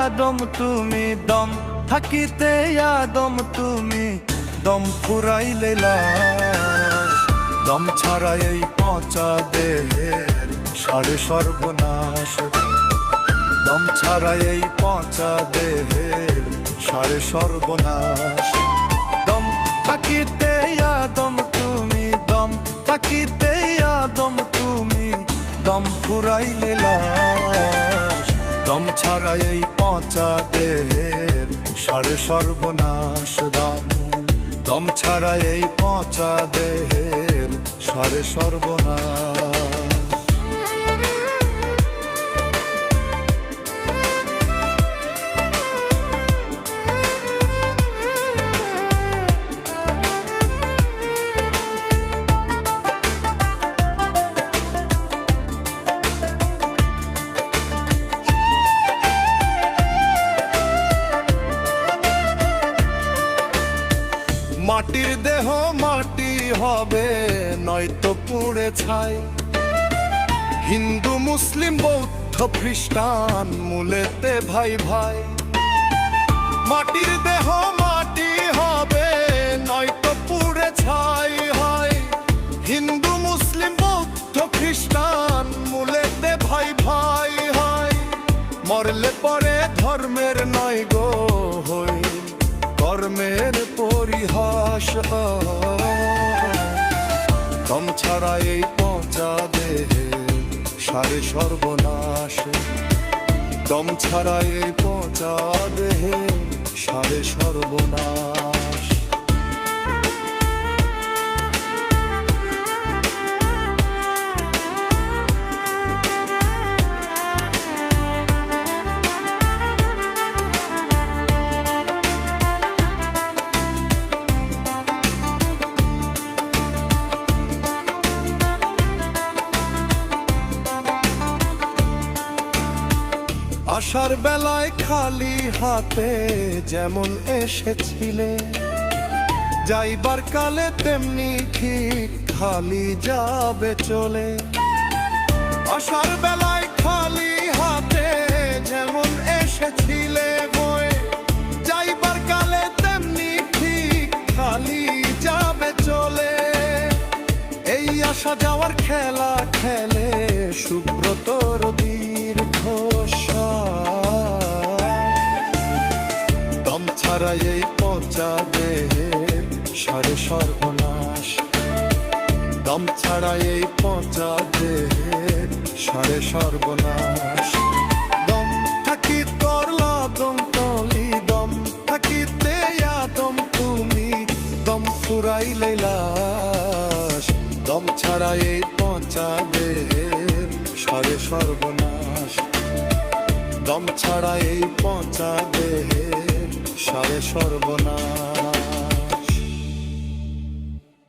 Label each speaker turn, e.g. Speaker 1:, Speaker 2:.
Speaker 1: আদম তুমি, দম থাকিতে আদম তুমি, দম ফুরাইলে লাশ। দম ছাড়া এই পচা দেহের সারে সর্বনাশ। দম ছাড়া এই পচা দেহের সারে সর্বনাশ। দম থাকিতে আদম তুমি, দম থাকিতে আদম তুমি, দম ফুরাইলে লাশ। দম ছাড়া এই পচা দেহের সারে সর্বনাশ। দম ছাড়া এই পচা দেহের সারে সর্বনাশ। মাটির দেহ মাটি হবে, নয়তো পুড়ে ছাই। হিন্দু মুসলিম বৌদ্ধ খ্রিস্টান মূলেতে ভাই ভাই। মাটির দেহ মাটি হবে, নয়তো পুড়ে ছাই হয়। হিন্দু মুসলিম বৌদ্ধ খ্রিস্টান মূলেতে ভাই ভাই হয়। মরলে পরে ধর্মের নয় গো হই, কর্মের পরিহাস। দম ছাড়া এই পচা দেহে সারে সর্বনাশ। দম ছাড়া এই পচা দেহে সারে সর্বনাশ। আসার বেলায় খালি হাতে যেমন এসেছিলে, যাইবার কালে তেমনি ঠিক খালি যাবে চলে। আসার বেলায় খালি হাতে যেমন এসেছিলে বয়ে, যাইবার কালে তেমনি ঠিক খালি যাবে চলে। এই আসা যাওয়ার খেলা খেলে সুব্রতর দীর্ঘ। দম ছাড়া এই পচা দেহের সারে সর্বনাশ। দম ছাড়া এই পচা দেহের সারে সর্বনাশ। দম থাকি করলা দম তলি, দম থাকিতে আদম তুমি, দম ফুরাইলে লাশ। দম ছাড়া এই পচা দেহের সারে সর্বনাশ। দম ছাড়া এই পচা দেহের সারে সর্বনাশ।